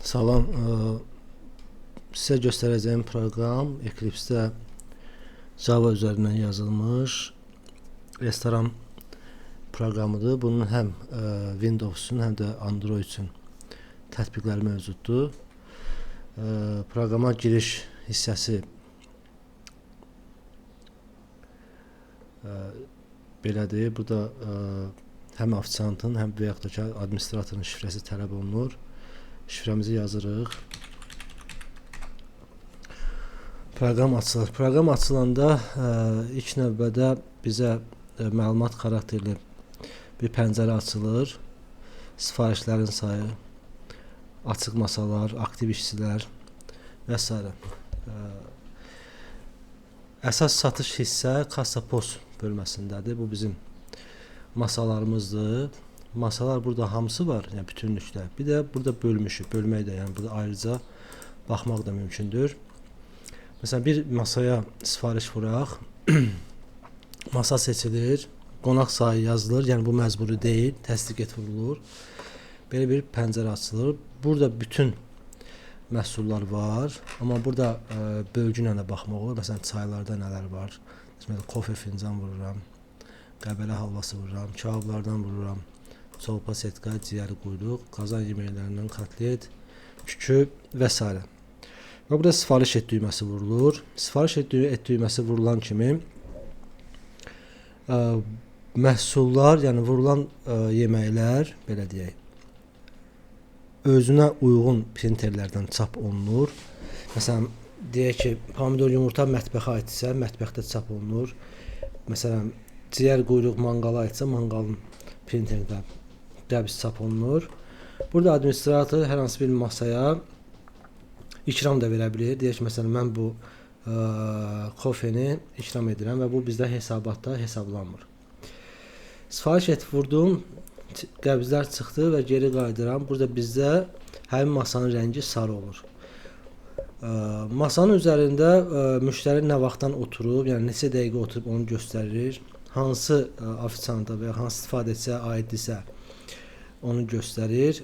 Salam, sizə göstərəcəyim proqram Eclipse-də Java üzərindən yazılmış restoran proqramıdır. Bunun həm Windows üçün, həm də Android üçün tətbiqləri mövcuddur. Proqrama giriş hissəsi belədir. Burada həm ofisiantın, həm və yaxud da ki, administratorun şifrəsi tələb olunur. Şifrəmizi yazırıq. Proqram açılır. Proqram açılanda ilk növbədə bizə məlumat xarakterli bir pəncərə açılır. Sifarişlərin sayı, açıq masalar, aktiv işçilər və s. Əsas satış hissə kassa post bölməsindədir. Bu bizim masalarımızdır. Masalar burada hamısı var, yəni bütünlükdə. Bir də burada bölmüşük, bölmək də, yəni burada ayrıca baxmaq da mümkündür. Məsələn, bir masaya sifariş vuraq. Masa seçilir, qonaq sayı yazılır, yəni bu məcburi deyil, təsdiq et vurulur. Belə bir pəncərə açılır. Burada bütün məhsullar var, amma burada bölgü ilə də baxmaq olur. Məsələn, çaylarda nələr var? Məsələn, kofe fincan vururam, qəbələ halvası vururam, kebablardan vururam. Çolpa, setka, ciyəri quyruq, qazan yeməklərindən kotlet, kükü və s. Və burada sifariş et düyməsi vurulur. Sifariş et düyməsi vurulan kimi məhsullar, yəni vurulan yeməklər, belə deyək, özünə uyğun printerlərdən çap olunur. Məsələn, deyək ki, pomidor yumurta mətbəxə aidsə, mətbəxdə çap olunur. Məsələn, ciyər quyruq manqala aidsə, manqalın printerdə dəbis çap olunur. Burada administrator hər hansı bir masaya ikram da verə bilir. Deyək ki, məsələn, mən bu kofeni ikram edirəm və bu bizdə hesabatda hesablanmır. Sifariş et vurdum, qəbzlər çıxdı və geri qayıdıram. Burada bizdə həmin masanın rəngi sarı olur. Masanın üzərində müştəri nə vaxtdan oturub, yəni neçə dəqiqə oturub onu göstərir. Hansı ofisianta və ya hansı istifadəçiyə aiddirsə onu göstərir.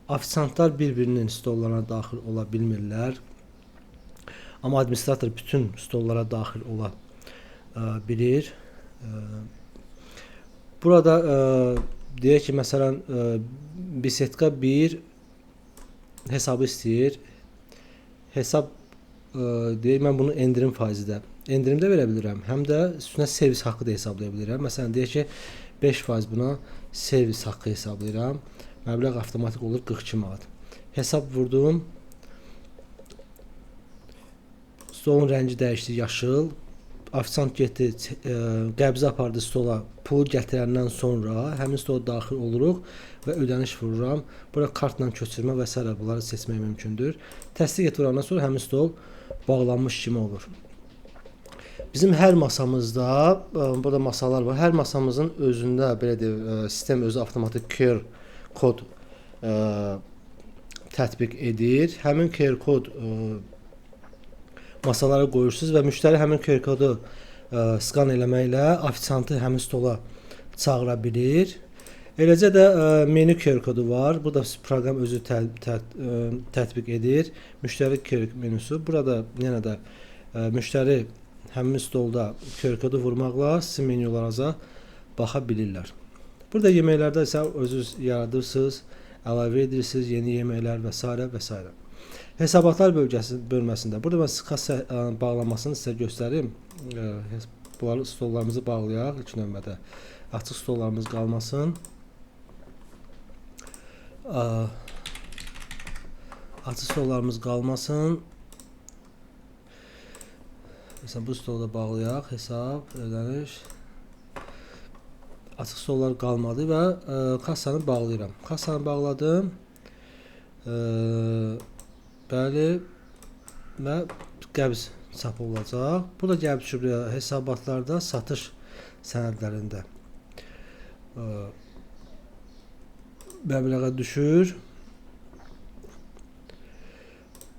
Ofisiantlar bir-birinin stollarına daxil ola bilmirlər. Amma administrator bütün stollara daxil ola bilir. Burada deyək ki, məsələn, bisetka 1 hesabı istəyir. Hesab deyək, mən bunu endirim faizi də endirimdə verə bilirəm. Həm də üstünə servis haqqı da hesablaya bilirəm. Məsələn, deyək ki, 5% buna servis haqqı hesablayıram. Məbləğ avtomatik olur 42 manat. Hesab vurdum. Stolun rəngi dəyişdi, yaşıl. Ofisiant getdi, qəbzi apardı stola. Pul gətirəndən sonra həmin stola daxil oluruq və ödəniş vururam. Burada kartla köçürmə və s. bunları seçmək mümkündür. Təsdiq et vurandan sonra həmin stol bağlanmış kimi olur. Bizim hər masamızda, burada masalar var, hər masamızın özündə, belə deyək, sistem özü avtomatik QR kod tətbiq edir. Həmin QR kod masalara qoyursunuz və müştəri həmin QR kodu skan eləməklə ofisiantı həmin stola çağıra bilir. Eləcə də menü QR kodu var. Burada proqram özü tətbiq edir. Müştəri QR menüsü. Burada yenə də müştəri həmin stolda QR kodu vurmaqla sizin menyularınıza baxa bilirlər. Burada yeməklərdə isə özünüz yaradırsınız, əlavə edirsiniz, yeni yeməklər və s. və s. Hesabatlar bölməsində. Burada mən kassa bağlamasını sizə göstərim. Bunları stollarımızı bağlayaq ilk növbədə. Açıq stollarımız qalmasın. Açıq stollarımız qalmasın. Məsələn, bu stolu da bağlayaq, hesab, ödəniş. Açıq stollar qalmadı və kassanı bağlayıram. Kassanı bağladım. Bəli, və qəbz çap olacaq. Burada gəlib düşür hesabatlarda, satış sənədlərində məbləğə düşür.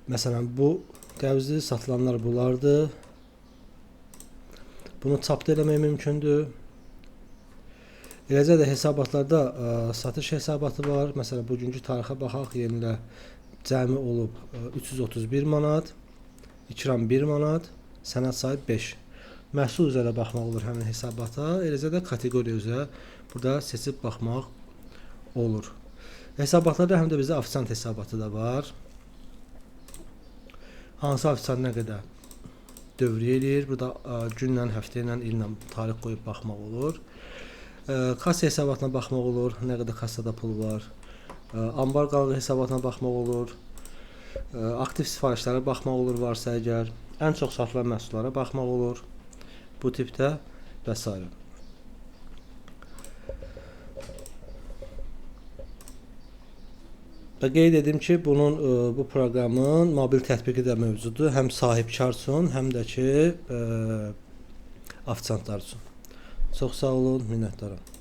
Məsələn, bu qəbzli satılanlar bunlardır. Bunu çap da eləmək mümkündür. Eləcə də hesabatlarda satış hesabatı var. Məsələn, bugünkü tarixə baxaq, yenilə cəmi olub 331 manat, ikram 1 manat, sənəd sayı 5. Məhsul üzrə baxmaq olur həmin hesabata, eləcə də kateqoriya üzrə burada seçib baxmaq olur. Hesabatlarda həm də bizdə ofisiant hesabatı da var. Hansı ofisiant nə qədər dövrə eləyir. Burada günlə, həftə ilə, illə tarix qoyub baxmaq olur. Kassa hesabatına baxmaq olur. Nə qədər kassada pul var. Ambar qalığı hesabatına baxmaq olur. Aktiv sifarişlərə baxmaq olur varsa əgər. Ən çox satılan məhsullara baxmaq olur. Bu tipdə və s. Və qeyd edim ki, bu proqramın mobil tətbiqi də mövcuddur. Həm sahibkar üçün, həm də ki, ofisiantlar üçün. Çox sağ olun, minnətdaram.